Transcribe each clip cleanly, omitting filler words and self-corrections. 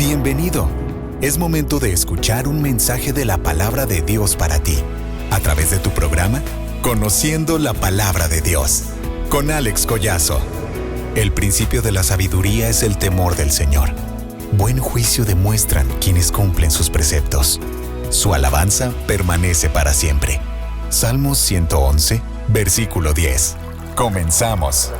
Bienvenido. Es momento de escuchar un mensaje de la palabra de Dios para ti, a través de tu programa Conociendo la Palabra de Dios, con Alex Collazo. El principio de la sabiduría es el temor del Señor. Buen juicio demuestran quienes cumplen sus preceptos. Su alabanza permanece para siempre. Salmos 111, versículo 10. Comenzamos.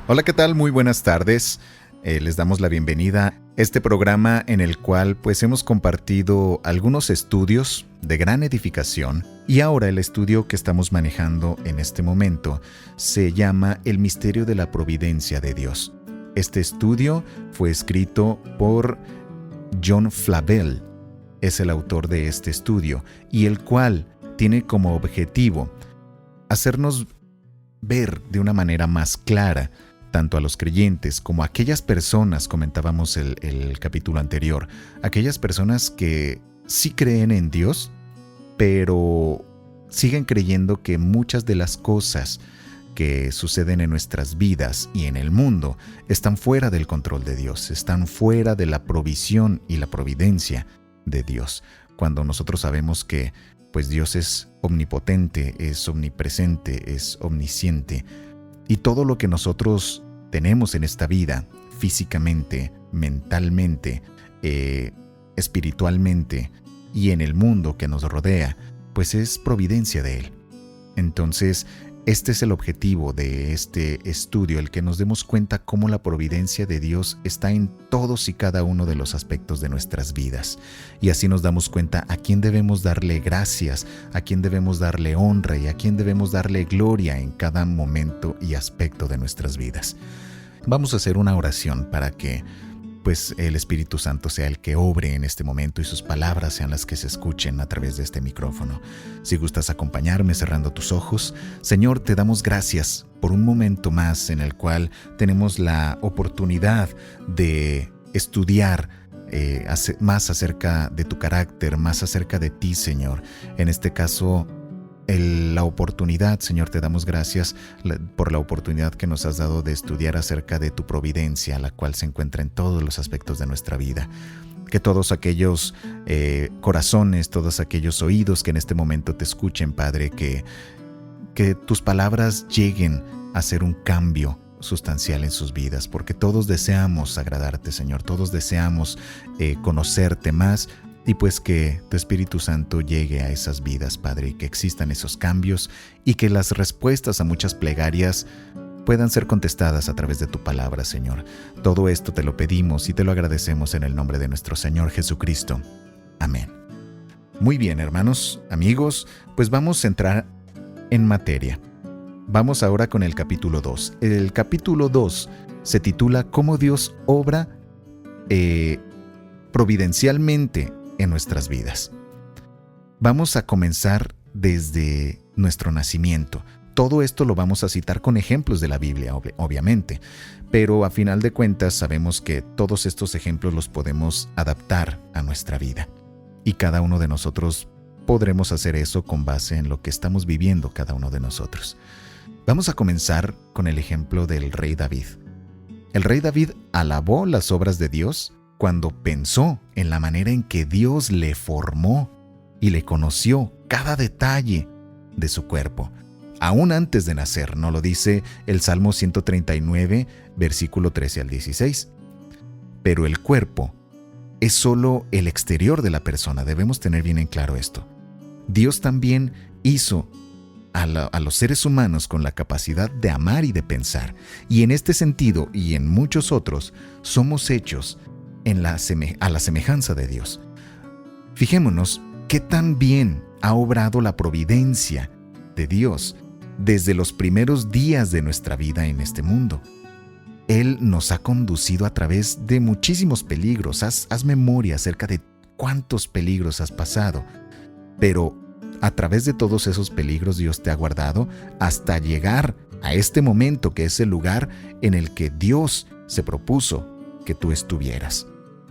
Hola, ¿qué tal? Muy buenas tardes. Les damos la bienvenida a este programa en el cual hemos compartido algunos estudios de gran edificación, y ahora el estudio que estamos manejando en este momento se llama El misterio de la providencia de Dios. Este estudio fue escrito por John Flavel, es el autor de este estudio, y el cual tiene como objetivo hacernos ver de una manera más clara tanto a los creyentes como a aquellas personas, comentábamos el capítulo anterior, aquellas personas que sí creen en Dios, pero siguen creyendo que muchas de las cosas que suceden en nuestras vidas y en el mundo están fuera del control de Dios, están fuera de la provisión y la providencia de Dios, cuando nosotros sabemos que Dios es omnipotente, es omnipresente, es omnisciente, y todo lo que nosotros tenemos en esta vida, físicamente, mentalmente, espiritualmente y en el mundo que nos rodea, es providencia de Él. Entonces, este es el objetivo de este estudio, el que nos demos cuenta cómo la providencia de Dios está en todos y cada uno de los aspectos de nuestras vidas. Y así nos damos cuenta a quién debemos darle gracias, a quién debemos darle honra y a quién debemos darle gloria en cada momento y aspecto de nuestras vidas. Vamos a hacer una oración para que el Espíritu Santo sea el que obre en este momento y sus palabras sean las que se escuchen a través de este micrófono. Si gustas acompañarme cerrando tus ojos, Señor, te damos gracias por un momento más en el cual tenemos la oportunidad de estudiar más acerca de tu carácter, más acerca de ti, Señor. En este caso, la oportunidad, Señor, te damos gracias por la oportunidad que nos has dado de estudiar acerca de tu providencia, la cual se encuentra en todos los aspectos de nuestra vida. Que todos aquellos corazones, todos aquellos oídos que en este momento te escuchen, Padre, que tus palabras lleguen a hacer un cambio sustancial en sus vidas, porque todos deseamos agradarte, Señor, todos deseamos conocerte más, y que tu Espíritu Santo llegue a esas vidas, Padre, y que existan esos cambios y que las respuestas a muchas plegarias puedan ser contestadas a través de tu palabra, Señor. Todo esto te lo pedimos y te lo agradecemos en el nombre de nuestro Señor Jesucristo. Amén. Muy bien, hermanos, amigos, vamos a entrar en materia. Vamos ahora con el capítulo 2. El capítulo 2 se titula ¿Cómo Dios obra providencialmente en nuestras vidas? Vamos a comenzar desde nuestro nacimiento. Todo esto lo vamos a citar con ejemplos de la Biblia, obviamente, pero a final de cuentas sabemos que todos estos ejemplos los podemos adaptar a nuestra vida. Y cada uno de nosotros podremos hacer eso con base en lo que estamos viviendo cada uno de nosotros. Vamos a comenzar con el ejemplo del rey David. El rey David alabó las obras de Dios cuando pensó en la manera en que Dios le formó y le conoció cada detalle de su cuerpo, aún antes de nacer. ¿No lo dice el Salmo 139, versículo 13 al 16? Pero el cuerpo es solo el exterior de la persona, debemos tener bien en claro esto. Dios también hizo a los seres humanos con la capacidad de amar y de pensar, y en este sentido y en muchos otros somos hechos a la semejanza de Dios. Fijémonos qué tan bien ha obrado la providencia de Dios desde los primeros días de nuestra vida en este mundo. Él nos ha conducido a través de muchísimos peligros. Haz memoria acerca de cuántos peligros has pasado, pero a través de todos esos peligros Dios te ha guardado hasta llegar a este momento, que es el lugar en el que Dios se propuso que tú estuvieras.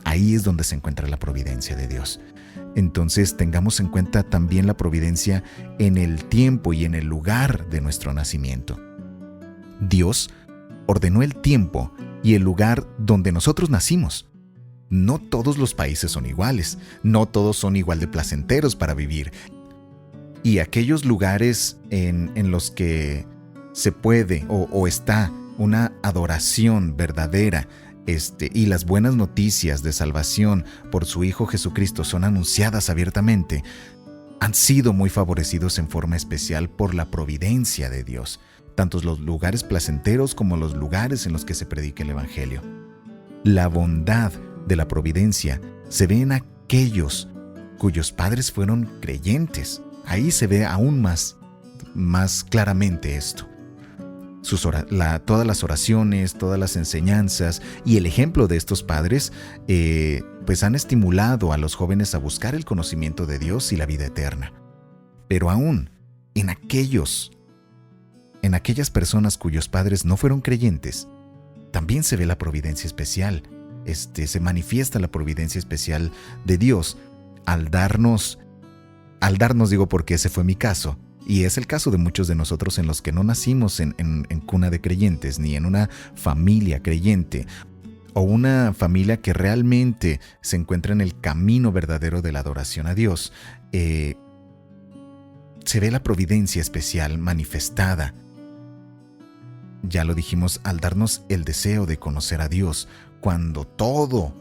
Ahí es donde se encuentra la providencia de Dios. Entonces tengamos en cuenta también la providencia en el tiempo y en el lugar de nuestro nacimiento. Dios ordenó el tiempo y el lugar donde nosotros nacimos. No todos los países son iguales, no todos son igual de placenteros para vivir. Y aquellos lugares en los que se puede o está una adoración verdadera, y las buenas noticias de salvación por su Hijo Jesucristo son anunciadas abiertamente, han sido muy favorecidos en forma especial por la providencia de Dios, tanto los lugares placenteros como los lugares en los que se predica el Evangelio. La bondad de la providencia se ve en aquellos cuyos padres fueron creyentes. Ahí se ve aún más claramente esto. Todas las oraciones, todas las enseñanzas y el ejemplo de estos padres pues han estimulado a los jóvenes a buscar el conocimiento de Dios y la vida eterna. Pero aún en aquellas personas cuyos padres no fueron creyentes, también se ve la providencia especial. Se manifiesta la providencia especial de Dios al darnos, digo porque ese fue mi caso, y es el caso de muchos de nosotros en los que no nacimos en cuna de creyentes, ni en una familia creyente, o una familia que realmente se encuentra en el camino verdadero de la adoración a Dios. Se ve la providencia especial manifestada. Ya lo dijimos, al darnos el deseo de conocer a Dios, cuando todo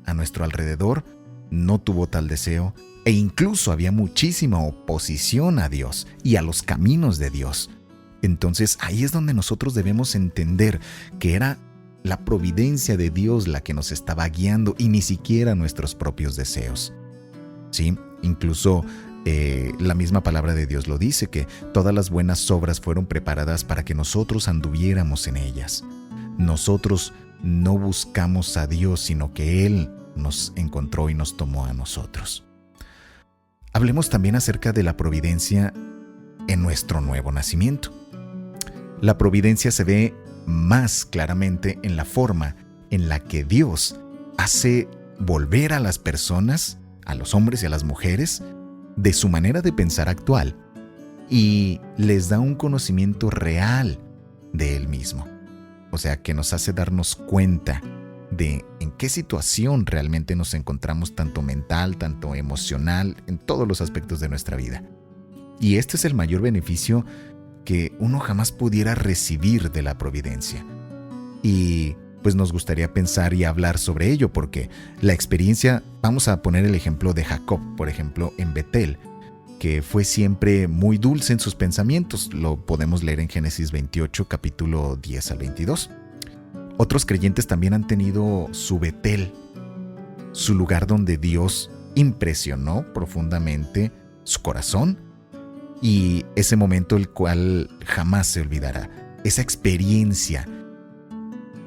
a nuestro alrededor no tuvo tal deseo, e incluso había muchísima oposición a Dios y a los caminos de Dios. Entonces ahí es donde nosotros debemos entender que era la providencia de Dios la que nos estaba guiando y ni siquiera nuestros propios deseos. ¿Sí? Incluso la misma palabra de Dios lo dice, que todas las buenas obras fueron preparadas para que nosotros anduviéramos en ellas. Nosotros no buscamos a Dios, sino que Él nos encontró y nos tomó a nosotros. Hablemos también acerca de la providencia en nuestro nuevo nacimiento. La providencia se ve más claramente en la forma en la que Dios hace volver a las personas, a los hombres y a las mujeres, de su manera de pensar actual y les da un conocimiento real de Él mismo. O sea, que nos hace darnos cuenta de en qué situación realmente nos encontramos, tanto mental, tanto emocional, en todos los aspectos de nuestra vida. Y este es el mayor beneficio que uno jamás pudiera recibir de la providencia. Y pues nos gustaría pensar y hablar sobre ello, porque la experiencia, vamos a poner el ejemplo de Jacob, por ejemplo, en Betel, que fue siempre muy dulce en sus pensamientos. Lo podemos leer en Génesis 28, capítulo 10 al 22. Otros creyentes también han tenido su Betel, su lugar donde Dios impresionó profundamente su corazón, y ese momento el cual jamás se olvidará. Esa experiencia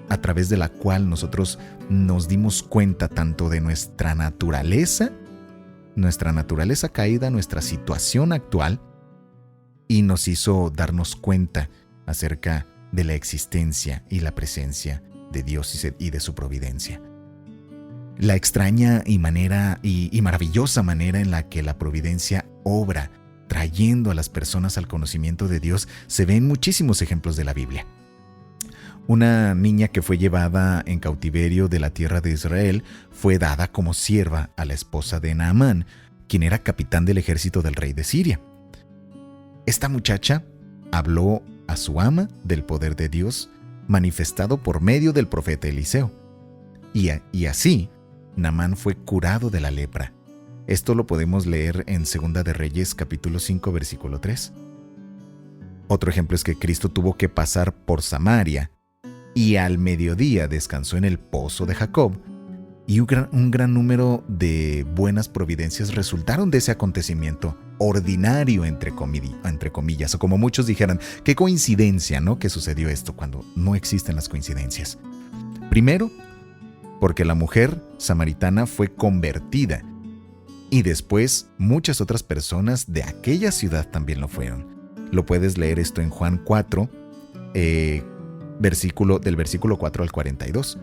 a través de la cual nosotros nos dimos cuenta tanto de nuestra naturaleza caída, nuestra situación actual, y nos hizo darnos cuenta acerca de la existencia y la presencia de Dios y de su providencia. La extraña y maravillosa manera en la que la providencia obra, trayendo a las personas al conocimiento de Dios, se ve en muchísimos ejemplos de la Biblia. Una niña que fue llevada en cautiverio de la tierra de Israel fue dada como sierva a la esposa de Naamán, quien era capitán del ejército del rey de Siria. Esta muchacha habló a su ama del poder de Dios manifestado por medio del profeta Eliseo. Y así, Naamán fue curado de la lepra. Esto lo podemos leer en Segunda de Reyes, capítulo 5, versículo 3. Otro ejemplo es que Cristo tuvo que pasar por Samaria y al mediodía descansó en el pozo de Jacob, y un gran número de buenas providencias resultaron de ese acontecimiento ordinario, entre comillas, o como muchos dijeran, qué coincidencia, ¿no?, que sucedió esto, cuando no existen las coincidencias. Primero, porque la mujer samaritana fue convertida, y después muchas otras personas de aquella ciudad también lo fueron. Lo puedes leer esto en Juan 4, del versículo 4 al 42.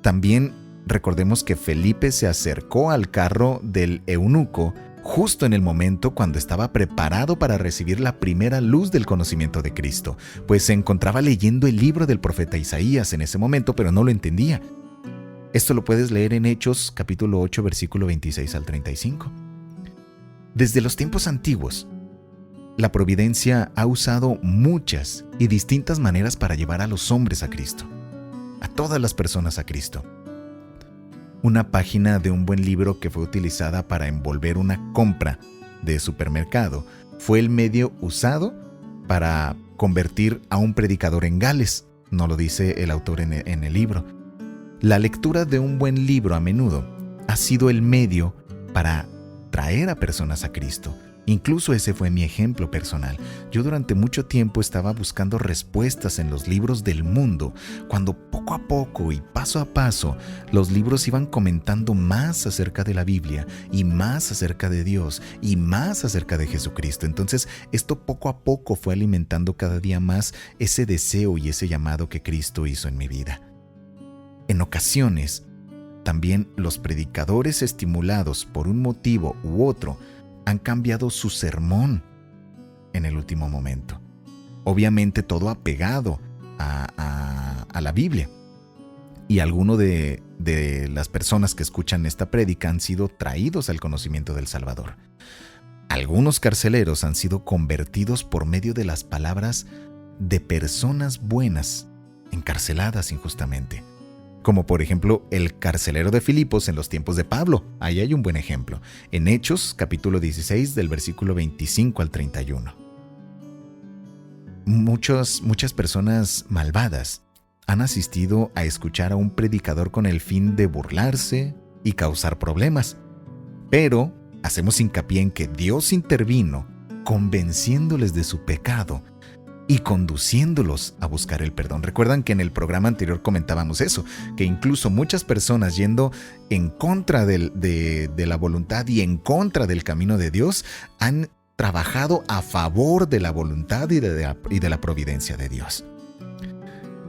También recordemos que Felipe se acercó al carro del eunuco justo en el momento cuando estaba preparado para recibir la primera luz del conocimiento de Cristo, pues se encontraba leyendo el libro del profeta Isaías en ese momento, pero no lo entendía. Esto lo puedes leer en Hechos capítulo 8, versículo 26 al 35. Desde los tiempos antiguos, la providencia ha usado muchas y distintas maneras para llevar a los hombres a Cristo, a todas las personas a Cristo. Una página de un buen libro que fue utilizada para envolver una compra de supermercado fue el medio usado para convertir a un predicador en Gales, no lo dice el autor en el libro. La lectura de un buen libro a menudo ha sido el medio para traer a personas a Cristo. Incluso ese fue mi ejemplo personal. Yo durante mucho tiempo estaba buscando respuestas en los libros del mundo, cuando poco a poco y paso a paso los libros iban comentando más acerca de la Biblia y más acerca de Dios y más acerca de Jesucristo. Entonces esto poco a poco fue alimentando cada día más ese deseo y ese llamado que Cristo hizo en mi vida. En ocasiones, también los predicadores, estimulados por un motivo u otro, han cambiado su sermón en el último momento. Obviamente todo apegado a la Biblia. Y algunos de las personas que escuchan esta prédica han sido traídos al conocimiento del Salvador. Algunos carceleros han sido convertidos por medio de las palabras de personas buenas, encarceladas injustamente. Como por ejemplo el carcelero de Filipos en los tiempos de Pablo. Ahí hay un buen ejemplo. En Hechos, capítulo 16, del versículo 25 al 31. Muchas personas malvadas han asistido a escuchar a un predicador con el fin de burlarse y causar problemas. Pero hacemos hincapié en que Dios intervino convenciéndoles de su pecado y conduciéndolos a buscar el perdón. Recuerdan que en el programa anterior comentábamos eso, que incluso muchas personas yendo en contra de la voluntad y en contra del camino de Dios han trabajado a favor de la voluntad y de la providencia de Dios.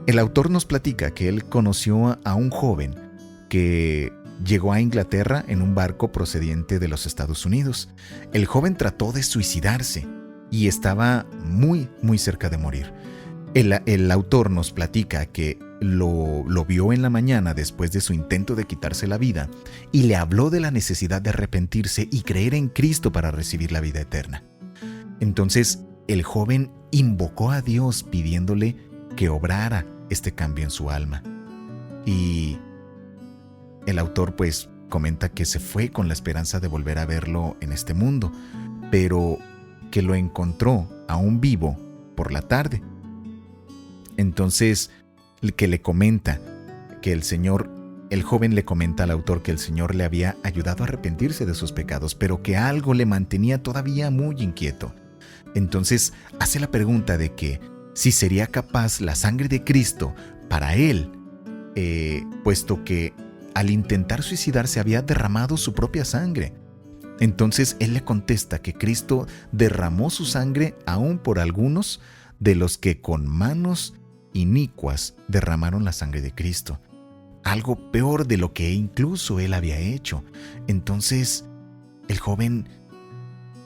El autor nos platica que él conoció a un joven que llegó a Inglaterra en un barco procedente de los Estados Unidos. El joven trató de suicidarse y estaba muy, muy cerca de morir. El autor nos platica que lo vio en la mañana después de su intento de quitarse la vida y le habló de la necesidad de arrepentirse y creer en Cristo para recibir la vida eterna. Entonces, el joven invocó a Dios pidiéndole que obrara este cambio en su alma. Y el autor pues comenta que se fue con la esperanza de volver a verlo en este mundo, pero que lo encontró aún vivo por la tarde. Entonces, que le comenta que el joven le comenta al autor que el Señor le había ayudado a arrepentirse de sus pecados, pero que algo le mantenía todavía muy inquieto. Entonces, hace la pregunta de que si sería capaz la sangre de Cristo para él, puesto que al intentar suicidarse había derramado su propia sangre. Entonces él le contesta que Cristo derramó su sangre aún por algunos de los que con manos inicuas derramaron la sangre de Cristo. Algo peor de lo que incluso él había hecho. Entonces el joven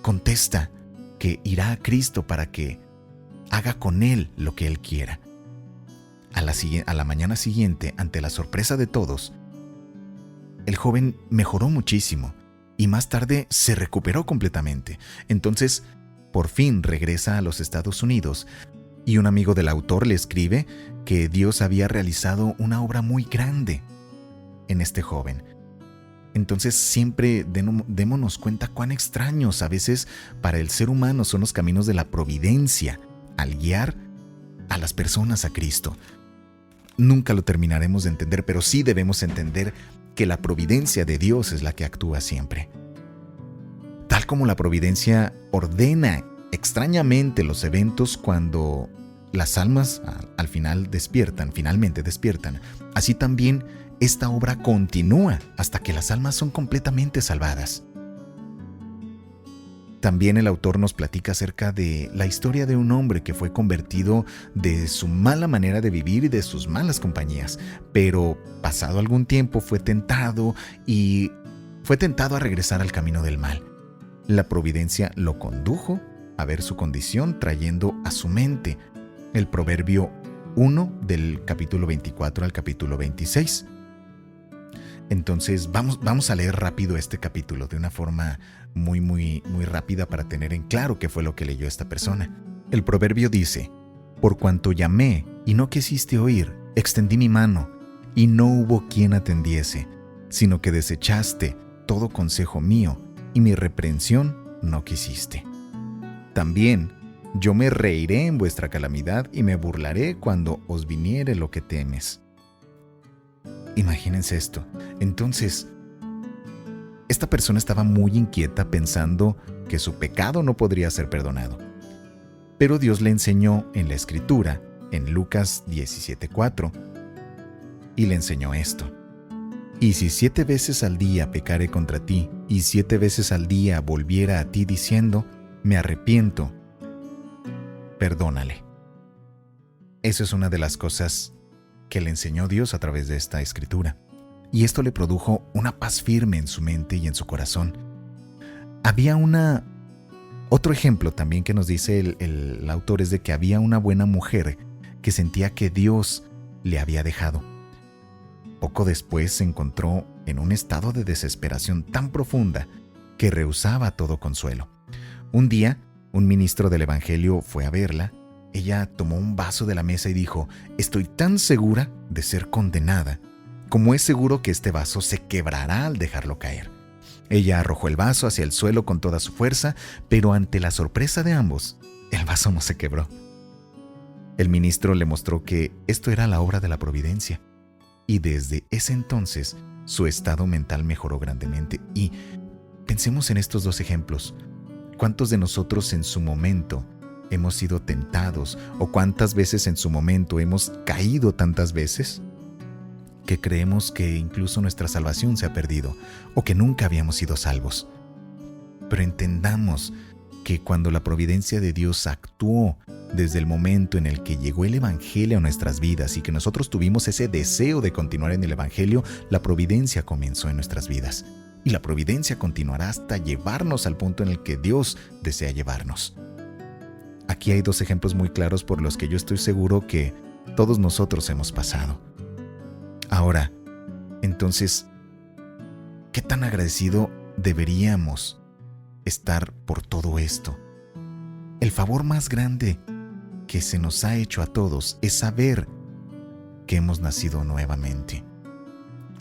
contesta que irá a Cristo para que haga con él lo que él quiera. A la mañana siguiente, ante la sorpresa de todos, el joven mejoró muchísimo. Y más tarde se recuperó completamente. Entonces, por fin regresa a los Estados Unidos y un amigo del autor le escribe que Dios había realizado una obra muy grande en este joven. Entonces siempre démonos cuenta cuán extraños a veces para el ser humano son los caminos de la providencia al guiar a las personas a Cristo. Nunca lo terminaremos de entender, pero sí debemos entender que la providencia de Dios es la que actúa siempre. Tal como la providencia ordena extrañamente los eventos cuando las almas finalmente despiertan, así también esta obra continúa hasta que las almas son completamente salvadas. También el autor nos platica acerca de la historia de un hombre que fue convertido de su mala manera de vivir y de sus malas compañías, pero pasado algún tiempo fue tentado a regresar al camino del mal. la providencia lo condujo a ver su condición, trayendo a su mente el Proverbio 1 del capítulo 24 al capítulo 26. Entonces vamos a leer rápido este capítulo de una forma muy rápida para tener en claro qué fue lo que leyó esta persona. El proverbio dice: por cuanto llamé y no quisiste oír, extendí mi mano y no hubo quien atendiese, sino que desechaste todo consejo mío y mi reprensión no quisiste. También yo me reiré en vuestra calamidad y me burlaré cuando os viniere lo que temes. Imagínense esto. Entonces, esta persona estaba muy inquieta pensando que su pecado no podría ser perdonado. Pero Dios le enseñó en la Escritura, en Lucas 17:4, y le enseñó esto: y si 7 veces al día pecare contra ti, y 7 veces al día volviera a ti diciendo, me arrepiento, perdónale. Eso es una de las cosas que le enseñó Dios a través de esta escritura. Y esto le produjo una paz firme en su mente y en su corazón. Había otro ejemplo también que nos dice el autor, es de que había una buena mujer que sentía que Dios le había dejado. Poco después se encontró en un estado de desesperación tan profunda que rehusaba todo consuelo. Un día, un ministro del Evangelio fue a verla. Ella tomó un vaso de la mesa y dijo: estoy tan segura de ser condenada como es seguro que este vaso se quebrará al dejarlo caer. Ella arrojó el vaso hacia el suelo con toda su fuerza, pero ante la sorpresa de ambos, el vaso no se quebró. El ministro le mostró que esto era la obra de la providencia, y desde ese entonces su estado mental mejoró grandemente. Y pensemos en estos 2 ejemplos. ¿Cuántos de nosotros en su momento hemos sido tentados, o cuántas veces en su momento hemos caído tantas veces que creemos que incluso nuestra salvación se ha perdido o que nunca habíamos sido salvos? Pero entendamos que cuando la providencia de Dios actuó desde el momento en el que llegó el Evangelio a nuestras vidas y que nosotros tuvimos ese deseo de continuar en el Evangelio, la providencia comenzó en nuestras vidas. Y la providencia continuará hasta llevarnos al punto en el que Dios desea llevarnos. Aquí hay 2 ejemplos muy claros por los que yo estoy seguro que todos nosotros hemos pasado. Ahora, entonces, ¿qué tan agradecido deberíamos estar por todo esto? El favor más grande que se nos ha hecho a todos es saber que hemos nacido nuevamente.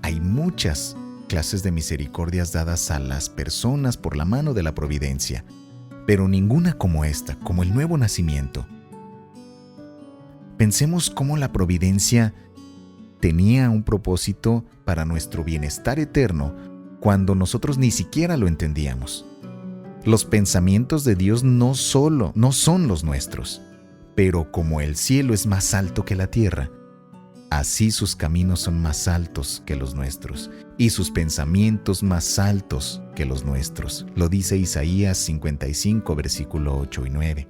Hay muchas clases de misericordias dadas a las personas por la mano de la providencia, pero ninguna como esta, como el nuevo nacimiento. Pensemos cómo la providencia tenía un propósito para nuestro bienestar eterno cuando nosotros ni siquiera lo entendíamos. Los pensamientos de Dios no son los nuestros, pero como el cielo es más alto que la tierra, así sus caminos son más altos que los nuestros, y sus pensamientos más altos que los nuestros. Lo dice Isaías 55, versículo 8 y 9.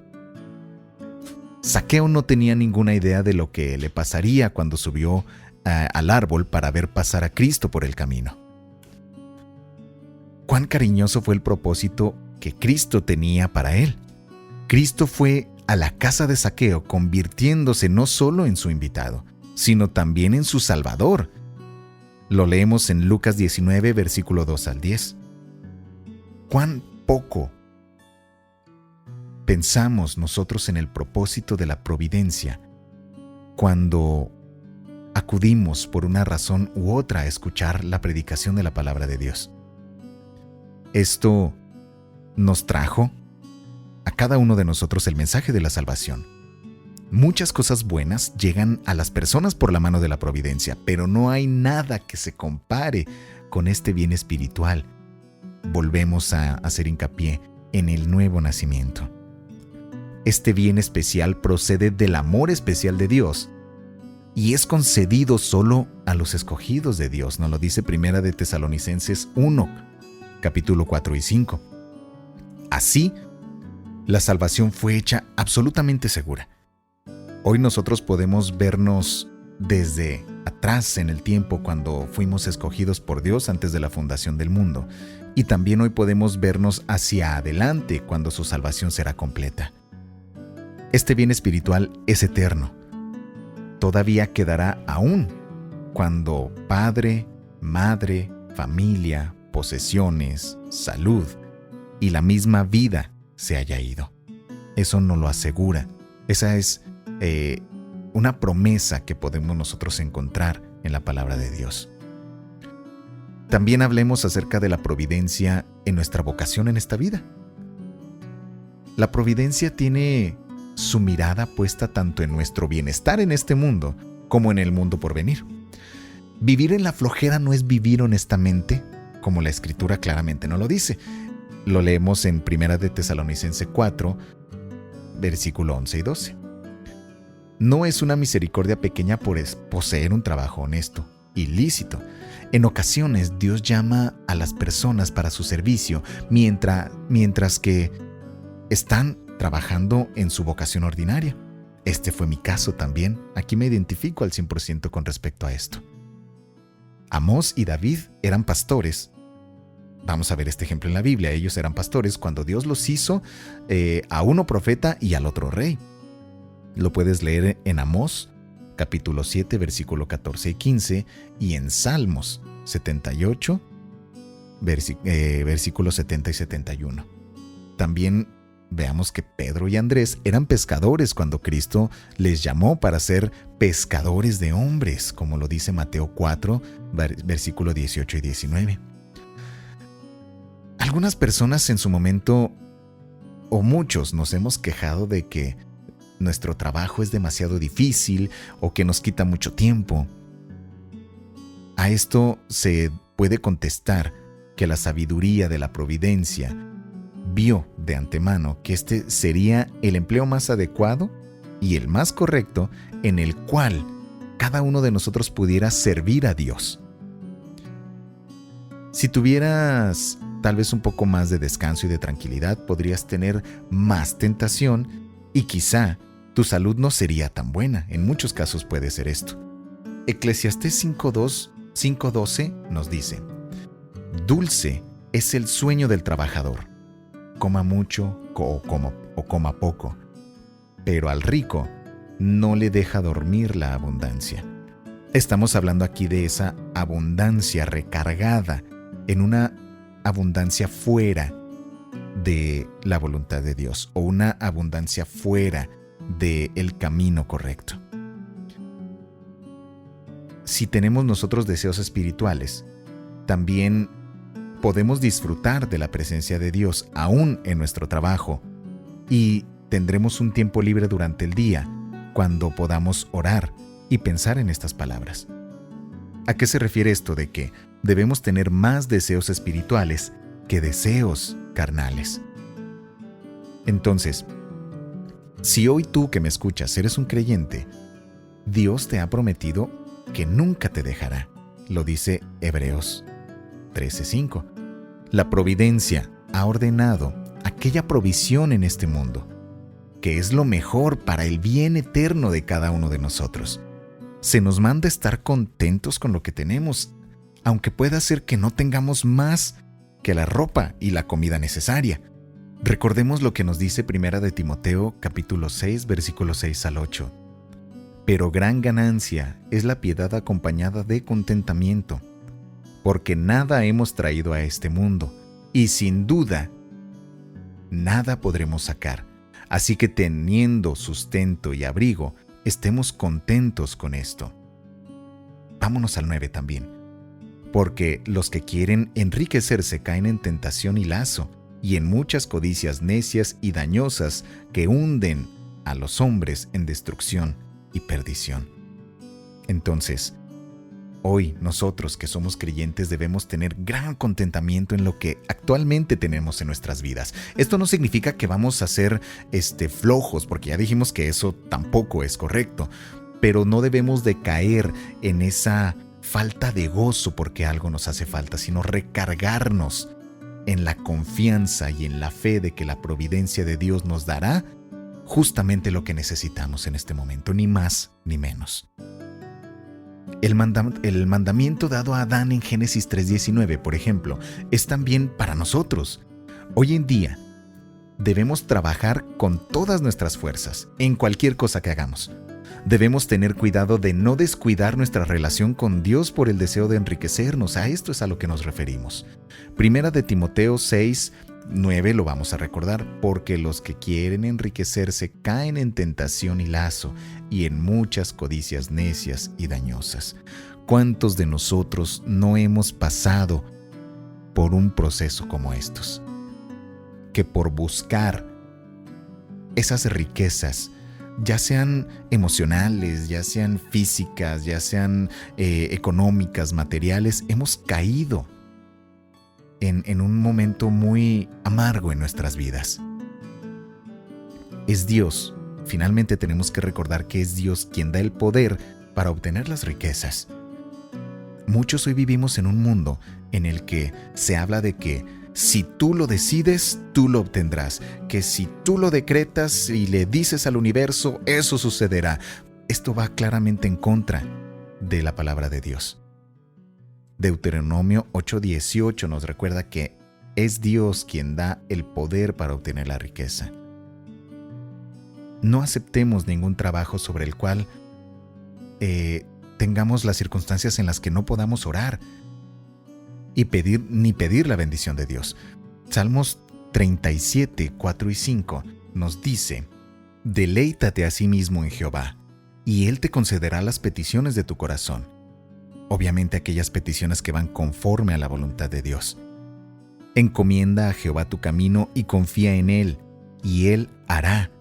Zaqueo no tenía ninguna idea de lo que le pasaría cuando subió al árbol para ver pasar a Cristo por el camino. Cuán cariñoso fue el propósito que Cristo tenía para él. Cristo fue a la casa de Zaqueo convirtiéndose no solo en su invitado, sino también en su Salvador. Lo leemos en Lucas 19, versículo 2 al 10. Cuán poco pensamos nosotros en el propósito de la providencia cuando acudimos por una razón u otra a escuchar la predicación de la palabra de Dios. Esto nos trajo a cada uno de nosotros el mensaje de la salvación. Muchas cosas buenas llegan a las personas por la mano de la providencia, pero no hay nada que se compare con este bien espiritual. Volvemos a hacer hincapié en el nuevo nacimiento. Este bien especial procede del amor especial de Dios y es concedido solo a los escogidos de Dios. Nos lo dice Primera de Tesalonicenses 1, capítulo 4 y 5. Así, la salvación fue hecha absolutamente segura. Hoy nosotros podemos vernos desde atrás en el tiempo cuando fuimos escogidos por Dios antes de la fundación del mundo. Y también hoy podemos vernos hacia adelante cuando su salvación será completa. Este bien espiritual es eterno. Todavía quedará aún cuando padre, madre, familia, posesiones, salud y la misma vida se haya ido. Eso nos lo asegura. Esa es una promesa que podemos nosotros encontrar en la palabra de Dios. También hablemos acerca de la providencia en nuestra vocación en esta vida. La providencia tiene su mirada puesta tanto en nuestro bienestar en este mundo como en el mundo por venir. Vivir en la flojera no es vivir honestamente, como la Escritura claramente nos lo dice. Lo leemos en 1 de Tesalonicenses 4, versículo 11 y 12. No es una misericordia pequeña por poseer un trabajo honesto, ilícito. En ocasiones Dios llama a las personas para su servicio mientras que están trabajando en su vocación ordinaria. Este fue mi caso también. Aquí me identifico al 100% con respecto a esto. Amós y David eran pastores. Vamos a ver este ejemplo en la Biblia. Ellos eran pastores cuando Dios los hizo a uno profeta y al otro rey. Lo puedes leer en Amós, capítulo 7, versículo 14 y 15, y en Salmos 78, versículos 70 y 71. También veamos que Pedro y Andrés eran pescadores cuando Cristo les llamó para ser pescadores de hombres, como lo dice Mateo 4, versículo 18 y 19. Algunas personas en su momento, o muchos, nos hemos quejado de que nuestro trabajo es demasiado difícil o que nos quita mucho tiempo. A esto se puede contestar que la sabiduría de la providencia vio de antemano que este sería el empleo más adecuado y el más correcto en el cual cada uno de nosotros pudiera servir a Dios. Si tuvieras tal vez un poco más de descanso y de tranquilidad, podrías tener más tentación y quizá tu salud no sería tan buena. En muchos casos puede ser esto. Eclesiastés 5:12 nos dice: dulce es el sueño del trabajador, coma mucho o coma poco, pero al rico no le deja dormir la abundancia. Estamos hablando aquí de esa abundancia recargada en una abundancia fuera de la voluntad de Dios o una abundancia fuera del camino correcto. Si tenemos nosotros deseos espirituales, también podemos disfrutar de la presencia de Dios aún en nuestro trabajo y tendremos un tiempo libre durante el día cuando podamos orar y pensar en estas palabras. ¿A qué se refiere esto de que debemos tener más deseos espirituales que deseos carnales? Entonces, si hoy tú que me escuchas eres un creyente, Dios te ha prometido que nunca te dejará. Lo dice Hebreos 13:5. La providencia ha ordenado aquella provisión en este mundo, que es lo mejor para el bien eterno de cada uno de nosotros. Se nos manda estar contentos con lo que tenemos, aunque pueda ser que no tengamos más que la ropa y la comida necesaria. Recordemos lo que nos dice 1 de Timoteo, capítulo 6, versículos 6 al 8. Pero gran ganancia es la piedad acompañada de contentamiento, porque nada hemos traído a este mundo, y sin duda, nada podremos sacar. Así que teniendo sustento y abrigo, estemos contentos con esto. Vámonos al 9 también. Porque los que quieren enriquecerse caen en tentación y lazo, y en muchas codicias necias y dañosas que hunden a los hombres en destrucción y perdición. Entonces, hoy nosotros que somos creyentes debemos tener gran contentamiento en lo que actualmente tenemos en nuestras vidas. Esto no significa que vamos a ser flojos, porque ya dijimos que eso tampoco es correcto, pero no debemos de caer en esa falta de gozo porque algo nos hace falta, sino recargarnos en la confianza y en la fe de que la providencia de Dios nos dará justamente lo que necesitamos en este momento, ni más ni menos. El mandamiento dado a Adán en Génesis 3:19, por ejemplo, es también para nosotros. Hoy en día, debemos trabajar con todas nuestras fuerzas en cualquier cosa que hagamos. Debemos tener cuidado de no descuidar nuestra relación con Dios por el deseo de enriquecernos. A esto es a lo que nos referimos. Primera de Timoteo 6:9 lo vamos a recordar, porque los que quieren enriquecerse caen en tentación y lazo y en muchas codicias necias y dañosas. ¿Cuántos de nosotros no hemos pasado por un proceso como estos? Que por buscar esas riquezas, ya sean emocionales, ya sean físicas, ya sean económicas, materiales, hemos caído en un momento muy amargo en nuestras vidas. Es Dios, finalmente tenemos que recordar que es Dios quien da el poder para obtener las riquezas. Muchos hoy vivimos en un mundo en el que se habla de que si tú lo decides, tú lo obtendrás. Que si tú lo decretas y le dices al universo, eso sucederá. Esto va claramente en contra de la palabra de Dios. Deuteronomio 8:18 nos recuerda que es Dios quien da el poder para obtener la riqueza. No aceptemos ningún trabajo sobre el cual tengamos las circunstancias en las que no podamos orar y pedir la bendición de Dios. Salmos 37, 4 y 5 nos dice: deleítate a sí mismo en Jehová, y Él te concederá las peticiones de tu corazón. Obviamente aquellas peticiones que van conforme a la voluntad de Dios. Encomienda a Jehová tu camino y confía en Él, y Él hará.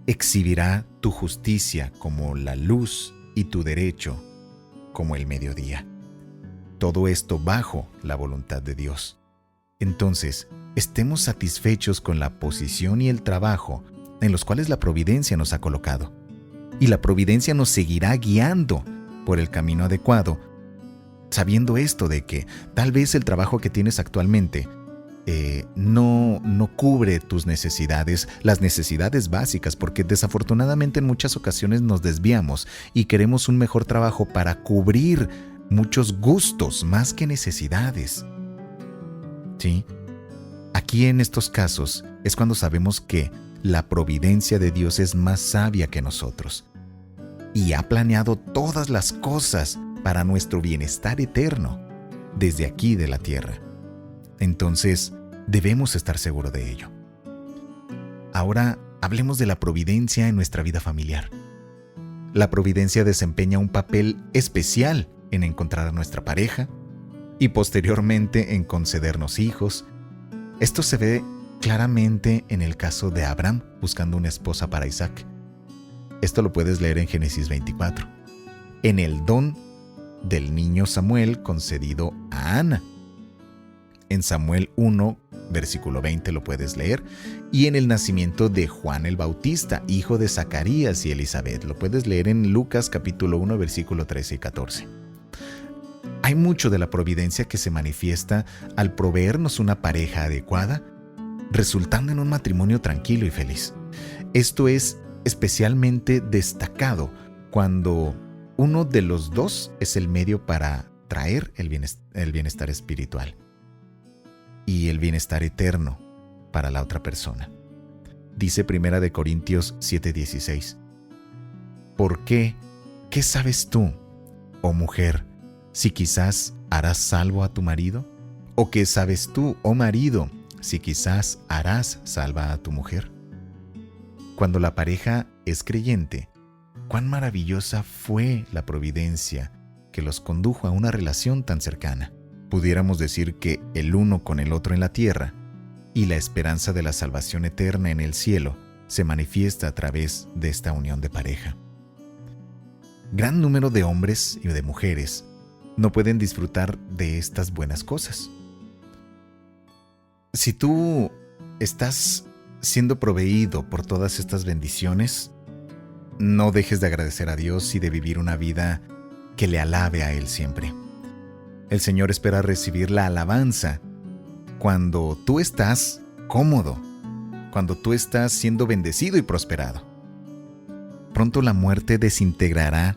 Exhibirá tu justicia como la luz y tu derecho como el mediodía. Todo esto bajo la voluntad de Dios. Entonces, estemos satisfechos con la posición y el trabajo en los cuales la providencia nos ha colocado. Y la providencia nos seguirá guiando por el camino adecuado, sabiendo esto de que tal vez el trabajo que tienes actualmente no cubre tus necesidades, las necesidades básicas, porque desafortunadamente en muchas ocasiones nos desviamos y queremos un mejor trabajo para cubrir muchos gustos más que necesidades. ¿Sí? Aquí en estos casos es cuando sabemos que la providencia de Dios es más sabia que nosotros y ha planeado todas las cosas para nuestro bienestar eterno desde aquí de la tierra. Entonces, debemos estar seguros de ello. Ahora, hablemos de la providencia en nuestra vida familiar. La providencia desempeña un papel especial en encontrar a nuestra pareja y posteriormente en concedernos hijos. Esto se ve claramente en el caso de Abraham buscando una esposa para Isaac. Esto lo puedes leer en Génesis 24. En el don del niño Samuel concedido a Ana. En Samuel 1, versículo 20 lo puedes leer. Y en el nacimiento de Juan el Bautista, hijo de Zacarías y Elizabeth. Lo puedes leer en Lucas capítulo 1, versículo 13 y 14. Hay mucho de la providencia que se manifiesta al proveernos una pareja adecuada, resultando en un matrimonio tranquilo y feliz. Esto es especialmente destacado cuando uno de los dos es el medio para traer el bienestar espiritual y el bienestar eterno para la otra persona. Dice 1 Corintios 7:16. ¿Por qué? ¿Qué sabes tú, oh mujer, si quizás harás salvo a tu marido? ¿O qué sabes tú, oh marido, si quizás harás salva a tu mujer? Cuando la pareja es creyente, cuán maravillosa fue la providencia que los condujo a una relación tan cercana. Pudiéramos decir que el uno con el otro en la tierra y la esperanza de la salvación eterna en el cielo se manifiesta a través de esta unión de pareja. Gran número de hombres y de mujeres no pueden disfrutar de estas buenas cosas. Si tú estás siendo proveído por todas estas bendiciones, no dejes de agradecer a Dios y de vivir una vida que le alabe a Él siempre. El Señor espera recibir la alabanza cuando tú estás cómodo, cuando tú estás siendo bendecido y prosperado. Pronto la muerte desintegrará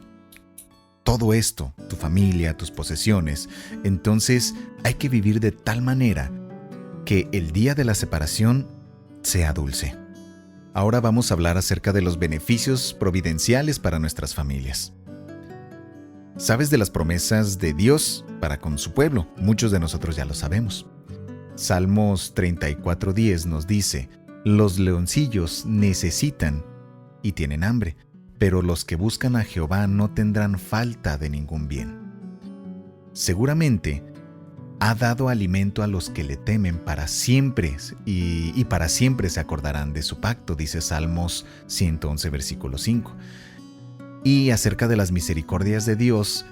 todo esto, tu familia, tus posesiones, entonces hay que vivir de tal manera que el día de la separación sea dulce. Ahora vamos a hablar acerca de los beneficios providenciales para nuestras familias. ¿Sabes de las promesas de Dios para con su pueblo? Muchos de nosotros ya lo sabemos. Salmos 34:10 nos dice: los leoncillos necesitan y tienen hambre, pero los que buscan a Jehová no tendrán falta de ningún bien. Seguramente ha dado alimento a los que le temen para siempre, y para siempre se acordarán de su pacto, dice Salmos 111, versículo 5. Y acerca de las misericordias de Dios,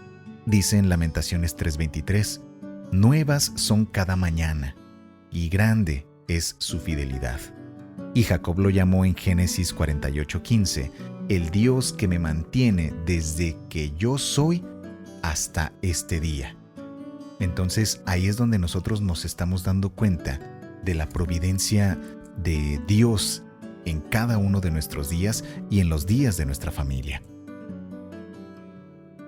dice en Lamentaciones 3:23, nuevas son cada mañana, y grande es su fidelidad. Y Jacob lo llamó en Génesis 48:15, el Dios que me mantiene desde que yo soy hasta este día. Entonces ahí es donde nosotros nos estamos dando cuenta de la providencia de Dios en cada uno de nuestros días y en los días de nuestra familia.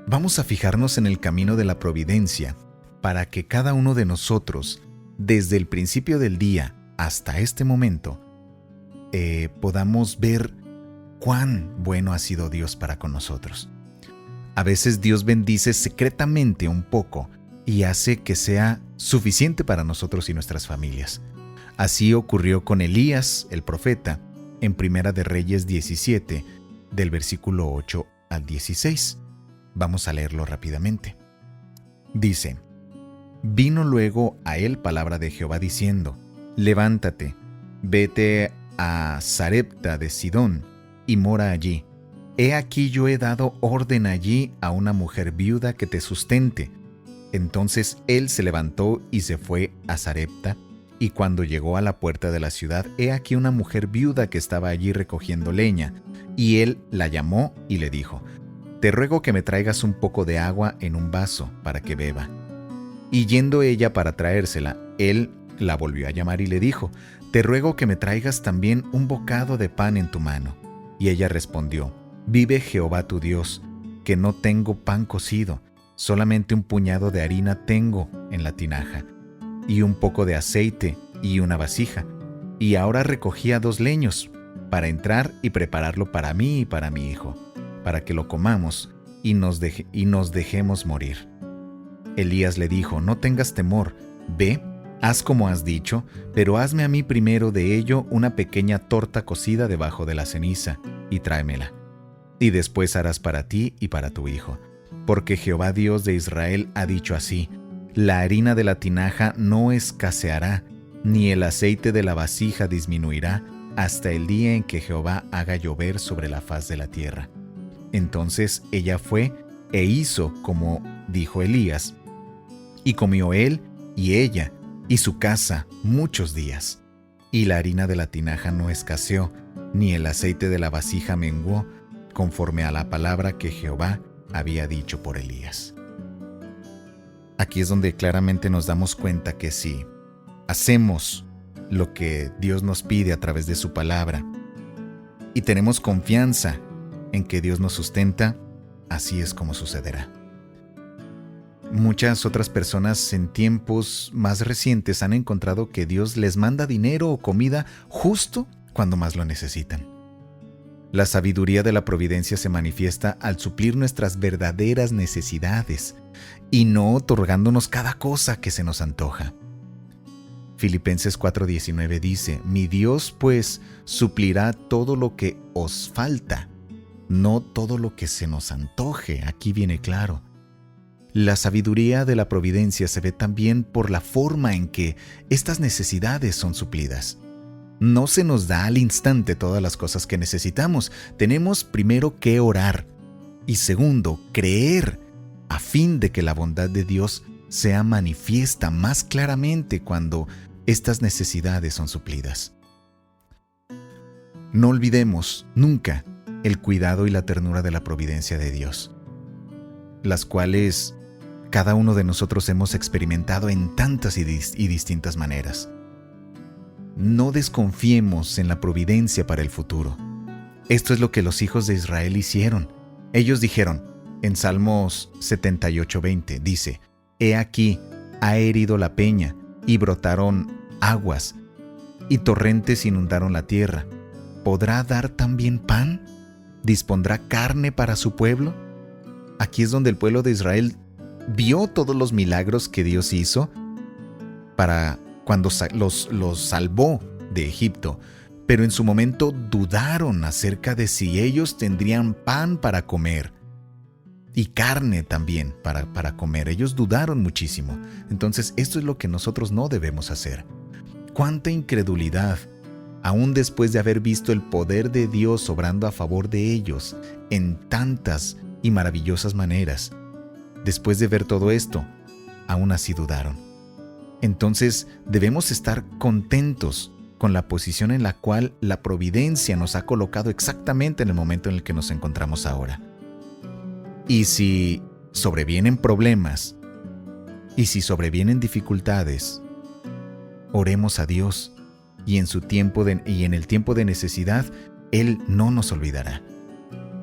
Vamos a fijarnos en el camino de la providencia para que cada uno de nosotros, desde el principio del día hasta este momento, podamos ver cuán bueno ha sido Dios para con nosotros. A veces Dios bendice secretamente un poco y hace que sea suficiente para nosotros y nuestras familias. Así ocurrió con Elías, el profeta, en Primera de Reyes 17, del versículo 8 al 16. Vamos a leerlo rápidamente. Dice: vino luego a él palabra de Jehová diciendo: levántate, vete a Sarepta de Sidón y mora allí. He aquí yo he dado orden allí a una mujer viuda que te sustente. Entonces él se levantó y se fue a Sarepta, y cuando llegó a la puerta de la ciudad, he aquí una mujer viuda que estaba allí recogiendo leña, y él la llamó y le dijo: te ruego que me traigas un poco de agua en un vaso para que beba. Y yendo ella para traérsela, él la volvió a llamar y le dijo: te ruego que me traigas también un bocado de pan en tu mano. Y ella respondió: vive Jehová tu Dios, que no tengo pan cocido, solamente un puñado de harina tengo en la tinaja, y un poco de aceite y una vasija. Y ahora recogía 2 leños para entrar y prepararlo para mí y para mi hijo, para que lo comamos y nos dejemos morir. Elías le dijo: no tengas temor, ve, haz como has dicho, pero hazme a mí primero de ello una pequeña torta cocida debajo de la ceniza, y tráemela. Y después harás para ti y para tu hijo. Porque Jehová Dios de Israel ha dicho así: la harina de la tinaja no escaseará, ni el aceite de la vasija disminuirá, hasta el día en que Jehová haga llover sobre la faz de la tierra. Entonces ella fue e hizo como dijo Elías, y comió él y ella y su casa muchos días. Y la harina de la tinaja no escaseó, ni el aceite de la vasija menguó, conforme a la palabra que Jehová había dicho por Elías. Aquí es donde claramente nos damos cuenta que si hacemos lo que Dios nos pide a través de su palabra y tenemos confianza en que Dios nos sustenta, así es como sucederá. Muchas otras personas en tiempos más recientes han encontrado que Dios les manda dinero o comida justo cuando más lo necesitan. La sabiduría de la providencia se manifiesta al suplir nuestras verdaderas necesidades y no otorgándonos cada cosa que se nos antoja. Filipenses 4:19 dice: mi Dios pues suplirá todo lo que os falta, no todo lo que se nos antoje. Aquí viene claro. La sabiduría de la providencia se ve también por la forma en que estas necesidades son suplidas. No se nos da al instante todas las cosas que necesitamos. Tenemos primero que orar y segundo, creer a fin de que la bondad de Dios sea manifiesta más claramente cuando estas necesidades son suplidas. No olvidemos nunca el cuidado y la ternura de la providencia de Dios, las cuales cada uno de nosotros hemos experimentado en tantas y distintas maneras. No desconfiemos en la providencia para el futuro. Esto es lo que los hijos de Israel hicieron. Ellos dijeron: En Salmos 78:20 dice: He aquí, ha herido la peña, y brotaron aguas, y torrentes inundaron la tierra. ¿Podrá dar también pan? ¿Dispondrá carne para su pueblo? Aquí es donde el pueblo de Israel vio todos los milagros que Dios hizo para cuando los salvó de Egipto, pero en su momento dudaron acerca de si ellos tendrían pan para comer y carne también para comer. Ellos dudaron muchísimo. Entonces, esto es lo que nosotros no debemos hacer. ¡Cuánta incredulidad! Aún después de haber visto el poder de Dios obrando a favor de ellos en tantas y maravillosas maneras, después de ver todo esto, aún así dudaron. Entonces, debemos estar contentos con la posición en la cual la providencia nos ha colocado exactamente en el momento en el que nos encontramos ahora. Y si sobrevienen problemas, y si sobrevienen dificultades, oremos a Dios, y en el tiempo de necesidad, Él no nos olvidará.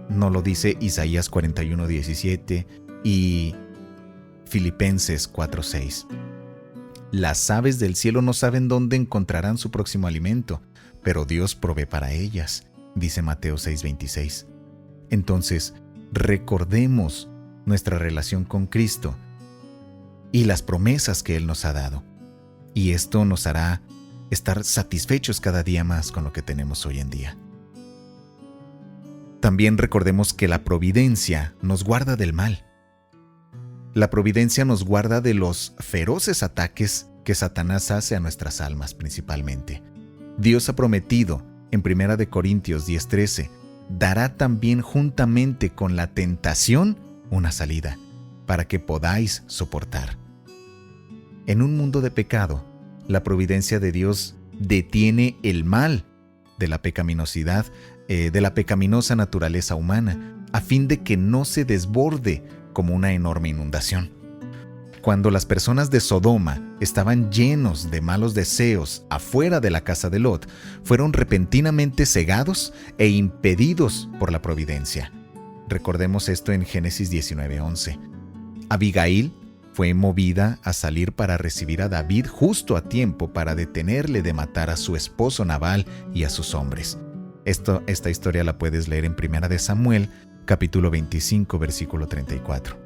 Nos lo dice Isaías 41:17 y Filipenses 4:6. Las aves del cielo no saben dónde encontrarán su próximo alimento, pero Dios provee para ellas, dice Mateo 6:26. Entonces, recordemos nuestra relación con Cristo y las promesas que Él nos ha dado. Y esto nos hará estar satisfechos cada día más con lo que tenemos hoy en día. También recordemos que la providencia nos guarda del mal. La providencia nos guarda de los feroces ataques que Satanás hace a nuestras almas principalmente. Dios ha prometido en 1 Corintios 10:13, dará también juntamente con la tentación una salida, para que podáis soportar. En un mundo de pecado, la providencia de Dios detiene el mal de la pecaminosidad, de la pecaminosa naturaleza humana, a fin de que no se desborde como una enorme inundación. Cuando las personas de Sodoma estaban llenos de malos deseos afuera de la casa de Lot, fueron repentinamente cegados e impedidos por la providencia. Recordemos esto en Génesis 19:11. Abigail fue movida a salir para recibir a David justo a tiempo para detenerle de matar a su esposo Nabal y a sus hombres. Esta historia la puedes leer en 1 de Samuel, capítulo 25, versículo 34.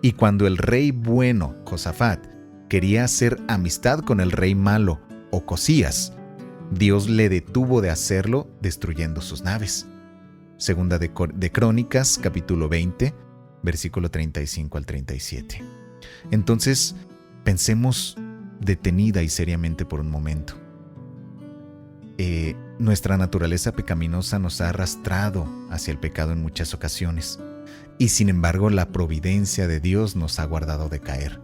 Y cuando el rey bueno, Josafat, quería hacer amistad con el rey malo, Ocosías, Dios le detuvo de hacerlo destruyendo sus naves. Segunda de Crónicas, capítulo 20, versículo 35 al 37. Entonces, pensemos detenida y seriamente por un momento. Nuestra naturaleza pecaminosa nos ha arrastrado hacia el pecado en muchas ocasiones, y sin embargo la providencia de Dios nos ha guardado de caer.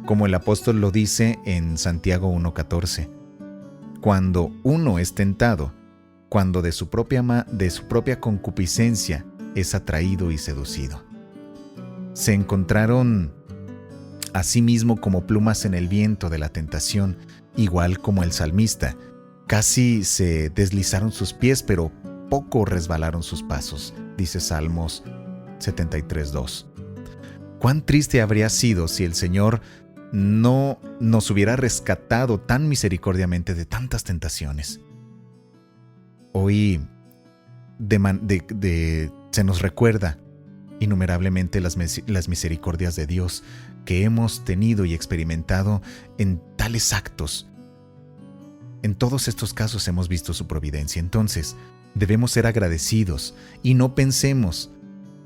Como el apóstol lo dice en Santiago 1:14, cuando uno es tentado, cuando de su propia concupiscencia es atraído y seducido. Se encontraron a sí mismo como plumas en el viento de la tentación, igual como el salmista. Casi se deslizaron sus pies, pero poco resbalaron sus pasos, dice Salmos 73:2. Cuán triste habría sido si el Señor no nos hubiera rescatado tan misericordiamente de tantas tentaciones. Hoy se nos recuerda innumerablemente las misericordias de Dios que hemos tenido y experimentado en tales actos. En todos estos casos hemos visto su providencia. Entonces, debemos ser agradecidos y no pensemos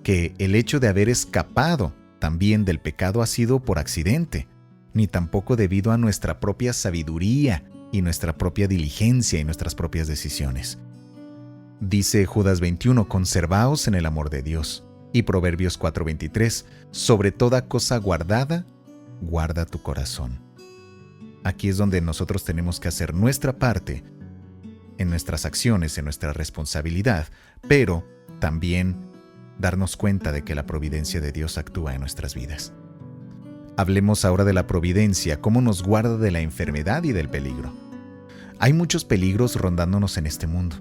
que el hecho de haber escapado también del pecado ha sido por accidente, ni tampoco debido a nuestra propia sabiduría y nuestra propia diligencia y nuestras propias decisiones. Dice Judas 21, conservaos en el amor de Dios. Y Proverbios 4:23, sobre toda cosa guardada, guarda tu corazón. Aquí es donde nosotros tenemos que hacer nuestra parte en nuestras acciones, en nuestra responsabilidad, pero también darnos cuenta de que la providencia de Dios actúa en nuestras vidas. Hablemos ahora de la providencia, cómo nos guarda de la enfermedad y del peligro. Hay muchos peligros rondándonos en este mundo.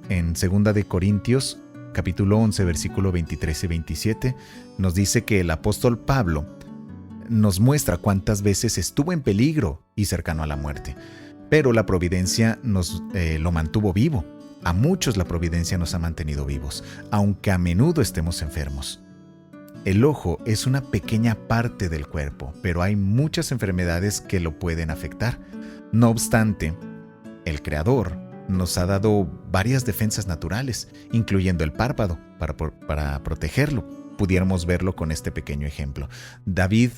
En 2 de Corintios capítulo 11, versículo 23 y 27, nos dice que el apóstol Pablo nos muestra cuántas veces estuvo en peligro y cercano a la muerte, pero la providencia lo mantuvo vivo. A muchos la providencia nos ha mantenido vivos, aunque a menudo estemos enfermos. El ojo es una pequeña parte del cuerpo, pero hay muchas enfermedades que lo pueden afectar. No obstante, el Creador nos ha dado varias defensas naturales, incluyendo el párpado, para protegerlo. Pudiéramos verlo con este pequeño ejemplo. David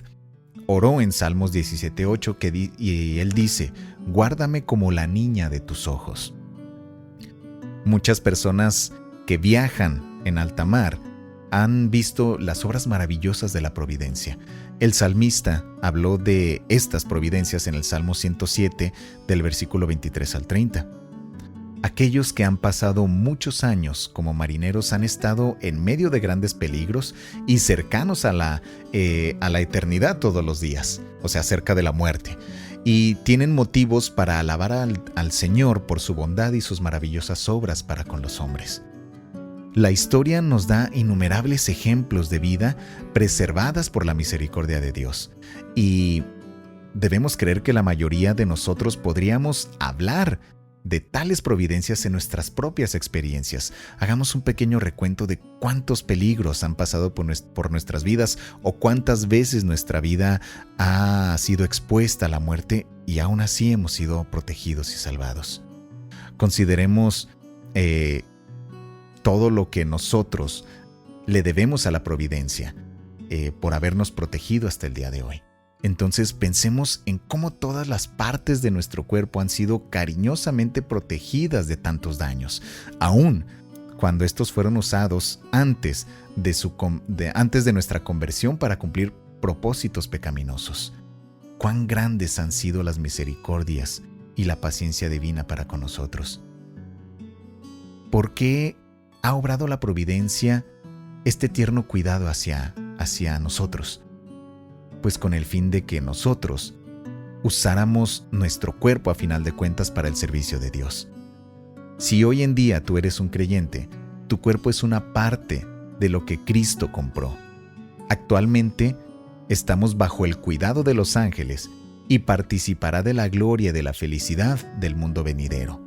oró en Salmos 17:8 y él dice: «Guárdame como la niña de tus ojos». Muchas personas que viajan en alta mar han visto las obras maravillosas de la providencia. El salmista habló de estas providencias en el Salmo 107, del versículo 23 al 30. Aquellos que han pasado muchos años como marineros han estado en medio de grandes peligros y cercanos a la eternidad todos los días, o sea, cerca de la muerte. Y tienen motivos para alabar al Señor por su bondad y sus maravillosas obras para con los hombres. La historia nos da innumerables ejemplos de vida preservadas por la misericordia de Dios. Y debemos creer que la mayoría de nosotros podríamos hablar de tales providencias en nuestras propias experiencias. Hagamos un pequeño recuento de cuántos peligros han pasado por nuestras vidas o cuántas veces nuestra vida ha sido expuesta a la muerte y aún así hemos sido protegidos y salvados. Consideremos todo lo que nosotros le debemos a la providencia por habernos protegido hasta el día de hoy. Entonces pensemos en cómo todas las partes de nuestro cuerpo han sido cariñosamente protegidas de tantos daños, aun cuando estos fueron usados antes de nuestra conversión para cumplir propósitos pecaminosos. Cuán grandes han sido las misericordias y la paciencia divina para con nosotros. ¿Por qué ha obrado la providencia este tierno cuidado hacia nosotros? Pues con el fin de que nosotros usáramos nuestro cuerpo a final de cuentas para el servicio de Dios. Si hoy en día tú eres un creyente, tu cuerpo es una parte de lo que Cristo compró. Actualmente estamos bajo el cuidado de los ángeles y participará de la gloria y de la felicidad del mundo venidero.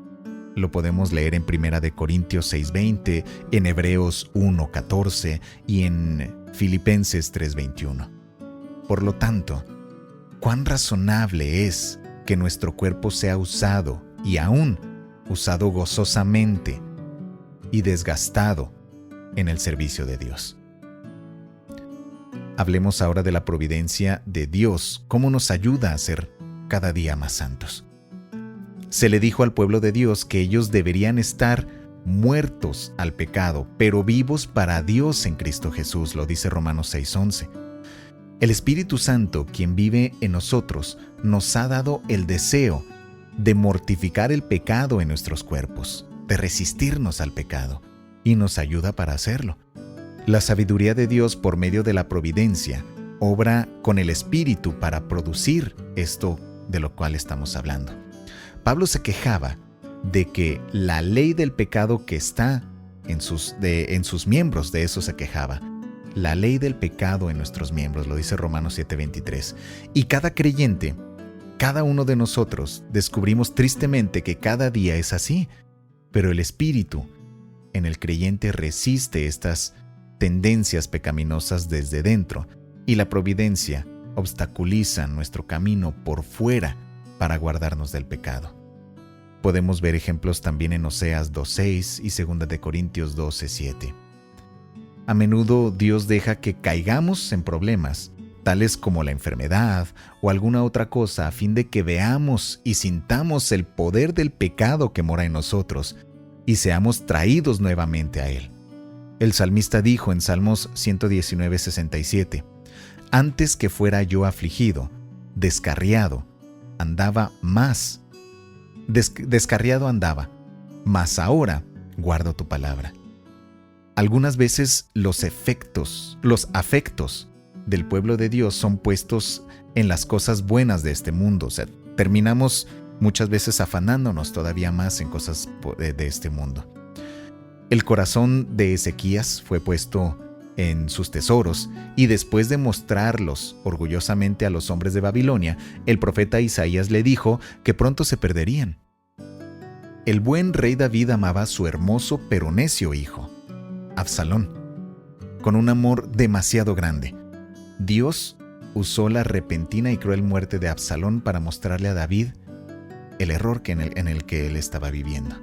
Lo podemos leer en 1 Corintios 6:20, en Hebreos 1:14 y en Filipenses 3:21. Por lo tanto, cuán razonable es que nuestro cuerpo sea usado y aún usado gozosamente y desgastado en el servicio de Dios. Hablemos ahora de la providencia de Dios, cómo nos ayuda a ser cada día más santos. Se le dijo al pueblo de Dios que ellos deberían estar muertos al pecado, pero vivos para Dios en Cristo Jesús, lo dice Romanos 6:11. El Espíritu Santo, quien vive en nosotros, nos ha dado el deseo de mortificar el pecado en nuestros cuerpos, de resistirnos al pecado, y nos ayuda para hacerlo. La sabiduría de Dios por medio de la providencia obra con el Espíritu para producir esto de lo cual estamos hablando. Pablo se quejaba de que la ley del pecado que está en sus miembros, de eso se quejaba. La ley del pecado en nuestros miembros, lo dice Romanos 7:23. Y cada creyente, cada uno de nosotros, descubrimos tristemente que cada día es así, pero el Espíritu en el creyente resiste estas tendencias pecaminosas desde dentro, y la providencia obstaculiza nuestro camino por fuera para guardarnos del pecado. Podemos ver ejemplos también en Oseas 2:6 y 2 Corintios 12:7. A menudo Dios deja que caigamos en problemas, tales como la enfermedad o alguna otra cosa, a fin de que veamos y sintamos el poder del pecado que mora en nosotros y seamos traídos nuevamente a Él. El salmista dijo en Salmos 119:67, «Antes que fuera yo afligido, descarriado andaba, mas ahora guardo tu palabra». Algunas veces los afectos del pueblo de Dios son puestos en las cosas buenas de este mundo. O sea, terminamos muchas veces afanándonos todavía más en cosas de este mundo. El corazón de Ezequías fue puesto en sus tesoros, y después de mostrarlos orgullosamente a los hombres de Babilonia, el profeta Isaías le dijo que pronto se perderían. El buen rey David amaba a su hermoso pero necio hijo, Absalón, con un amor demasiado grande. Dios usó la repentina y cruel muerte de Absalón para mostrarle a David el error en el que él estaba viviendo.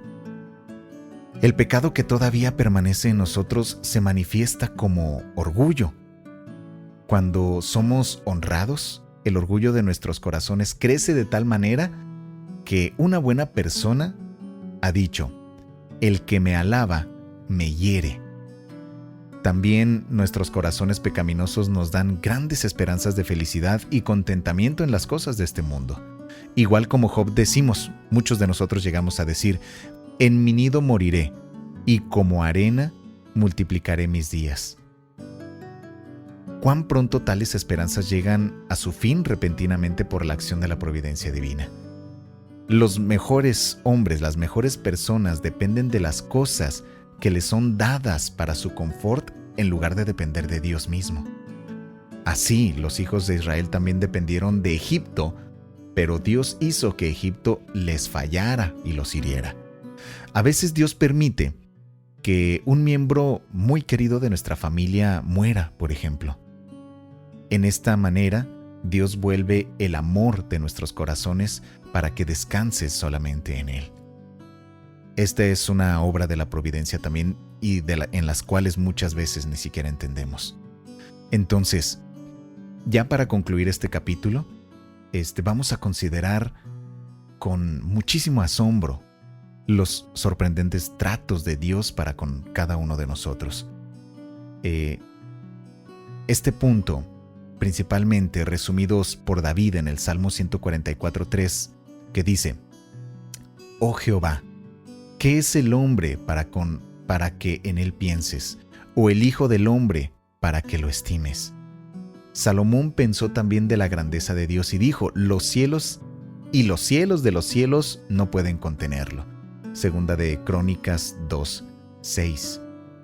El pecado que todavía permanece en nosotros se manifiesta como orgullo. Cuando somos honrados, el orgullo de nuestros corazones crece de tal manera que una buena persona ha dicho: el que me alaba me hiere. También nuestros corazones pecaminosos nos dan grandes esperanzas de felicidad y contentamiento en las cosas de este mundo. Igual como Job decimos, muchos de nosotros llegamos a decir: en mi nido moriré, y como arena multiplicaré mis días. Cuán pronto tales esperanzas llegan a su fin repentinamente por la acción de la providencia divina. Los mejores hombres, las mejores personas dependen de las cosas que les son dadas para su confort en lugar de depender de Dios mismo. Así, los hijos de Israel también dependieron de Egipto, pero Dios hizo que Egipto les fallara y los hiriera. A veces Dios permite que un miembro muy querido de nuestra familia muera, por ejemplo. En esta manera, Dios vuelve el amor de nuestros corazones para que descanses solamente en Él. Esta es una obra de la providencia también y en las cuales muchas veces ni siquiera entendemos. Entonces, ya para concluir este capítulo, vamos a considerar con muchísimo asombro los sorprendentes tratos de Dios para con cada uno de nosotros. Este punto, principalmente resumidos por David en el Salmo 144:3, que dice: Oh Jehová, ¿qué es el hombre para que en él pienses? ¿O el hijo del hombre para que lo estimes? Salomón pensó también de la grandeza de Dios y dijo: los cielos y los cielos de los cielos no pueden contenerlo. Segunda de Crónicas 2:6.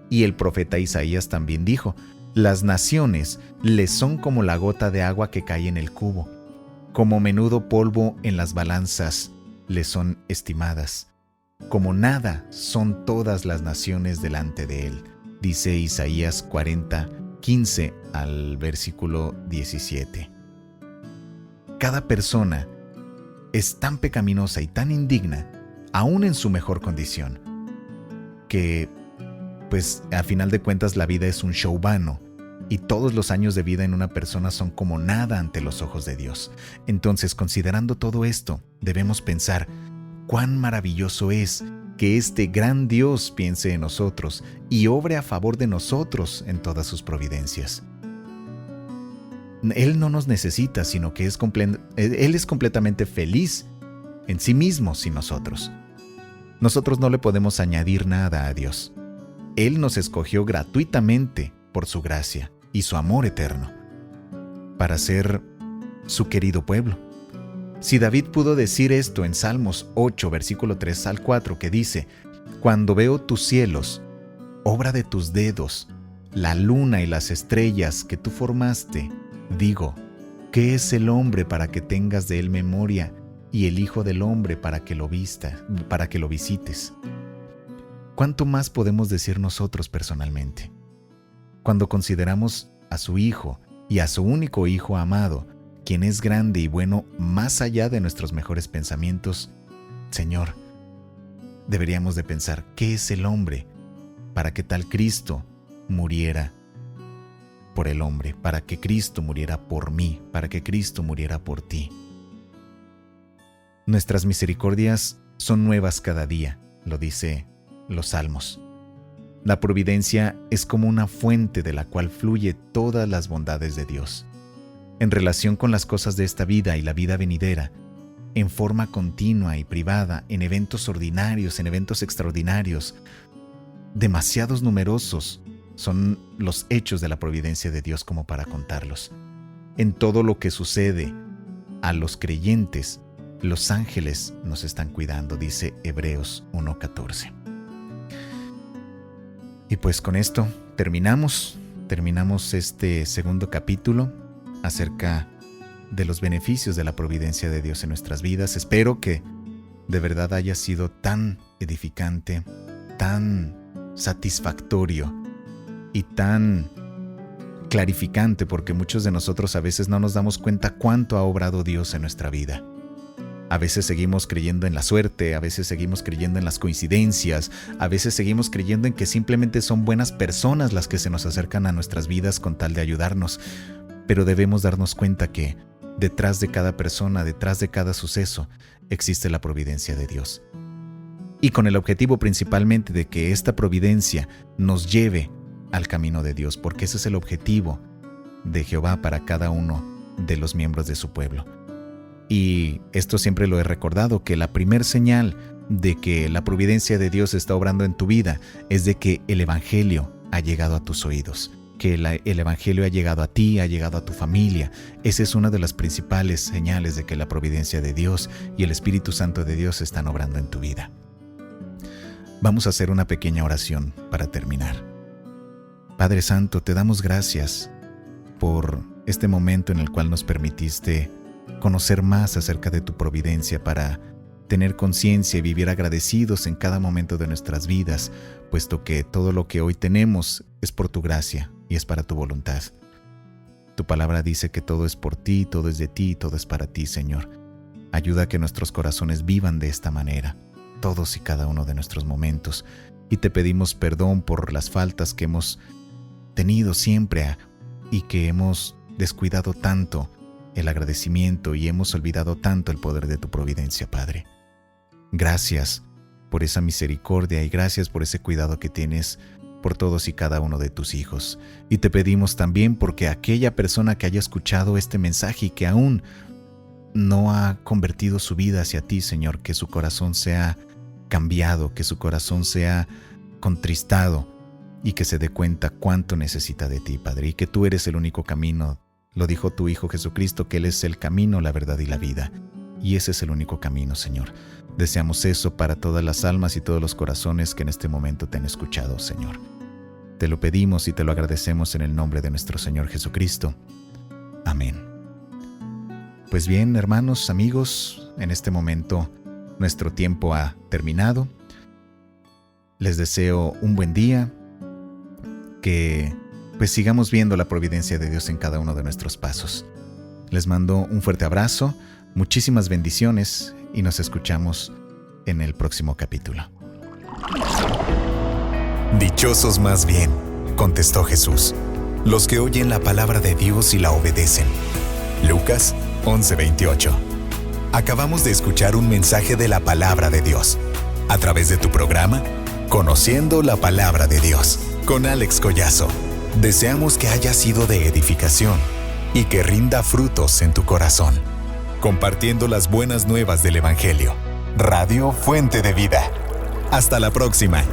Y el profeta Isaías también dijo: las naciones les son como la gota de agua que cae en el cubo, como menudo polvo en las balanzas les son estimadas. Como nada son todas las naciones delante de él. Dice Isaías 40:15 al versículo 17. Cada persona es tan pecaminosa y tan indigna, aún en su mejor condición, que, pues, a final de cuentas la vida es un show vano y todos los años de vida en una persona son como nada ante los ojos de Dios. Entonces, considerando todo esto, debemos pensar: cuán maravilloso es que este gran Dios piense en nosotros y obre a favor de nosotros en todas sus providencias. Él no nos necesita, sino que Él es completamente feliz en sí mismo sin nosotros. Nosotros no le podemos añadir nada a Dios. Él nos escogió gratuitamente por su gracia y su amor eterno para ser su querido pueblo. Si David pudo decir esto en Salmos 8, versículo 3 al 4, que dice: cuando veo tus cielos, obra de tus dedos, la luna y las estrellas que tú formaste, digo: ¿qué es el hombre para que tengas de él memoria, y el hijo del hombre para que lo visites? ¿Cuánto más podemos decir nosotros personalmente? Cuando consideramos a su Hijo y a su único Hijo amado, quien es grande y bueno más allá de nuestros mejores pensamientos, Señor, deberíamos de pensar: ¿qué es el hombre para que tal Cristo muriera por el hombre, para que Cristo muriera por mí, para que Cristo muriera por ti? Nuestras misericordias son nuevas cada día, lo dice los Salmos. La providencia es como una fuente de la cual fluye todas las bondades de Dios. En relación con las cosas de esta vida y la vida venidera, en forma continua y privada, en eventos ordinarios, en eventos extraordinarios, demasiados numerosos son los hechos de la providencia de Dios como para contarlos. En todo lo que sucede a los creyentes, los ángeles nos están cuidando, dice Hebreos 1:14. Y pues con esto terminamos este segundo capítulo acerca de los beneficios de la providencia de Dios en nuestras vidas. Espero que de verdad haya sido tan edificante, tan satisfactorio y tan clarificante, porque muchos de nosotros a veces no nos damos cuenta cuánto ha obrado Dios en nuestra vida. A veces seguimos creyendo en la suerte, a veces seguimos creyendo en las coincidencias, a veces seguimos creyendo en que simplemente son buenas personas las que se nos acercan a nuestras vidas con tal de ayudarnos. Pero debemos darnos cuenta que detrás de cada persona, detrás de cada suceso, existe la providencia de Dios. Y con el objetivo principalmente de que esta providencia nos lleve al camino de Dios, porque ese es el objetivo de Jehová para cada uno de los miembros de su pueblo. Y esto siempre lo he recordado, que la primer señal de que la providencia de Dios está obrando en tu vida es de que el Evangelio ha llegado a tus oídos, que el Evangelio ha llegado a ti, ha llegado a tu familia. Esa es una de las principales señales de que la providencia de Dios y el Espíritu Santo de Dios están obrando en tu vida. Vamos a hacer una pequeña oración para terminar. Padre Santo, te damos gracias por este momento en el cual nos permitiste conocer más acerca de tu providencia para tener conciencia y vivir agradecidos en cada momento de nuestras vidas, puesto que todo lo que hoy tenemos es por tu gracia y es para tu voluntad. Tu palabra dice que todo es por ti, todo es de ti, todo es para ti, Señor. Ayuda a que nuestros corazones vivan de esta manera, todos y cada uno de nuestros momentos, y te pedimos perdón por las faltas que hemos tenido siempre y que hemos descuidado tanto el agradecimiento y hemos olvidado tanto el poder de tu providencia, Padre. Gracias por esa misericordia y gracias por ese cuidado que tienes por todos y cada uno de tus hijos. Y te pedimos también porque aquella persona que haya escuchado este mensaje y que aún no ha convertido su vida hacia ti, Señor, que su corazón sea cambiado, que su corazón sea contristado y que se dé cuenta cuánto necesita de ti, Padre, y que tú eres el único camino. Lo dijo tu Hijo Jesucristo, que Él es el camino, la verdad y la vida. Y ese es el único camino, Señor. Deseamos eso para todas las almas y todos los corazones que en este momento te han escuchado, Señor. Te lo pedimos y te lo agradecemos en el nombre de nuestro Señor Jesucristo. Amén. Pues bien, hermanos, amigos, en este momento nuestro tiempo ha terminado. Les deseo un buen día, que pues sigamos viendo la providencia de Dios en cada uno de nuestros pasos. Les mando un fuerte abrazo, muchísimas bendiciones y nos escuchamos en el próximo capítulo. Dichosos más bien, contestó Jesús, los que oyen la palabra de Dios y la obedecen. Lucas 11:28. Acabamos de escuchar un mensaje de la palabra de Dios a través de tu programa Conociendo la Palabra de Dios con Alex Collazo. Deseamos que haya sido de edificación y que rinda frutos en tu corazón. Compartiendo las buenas nuevas del Evangelio. Radio Fuente de Vida. Hasta la próxima.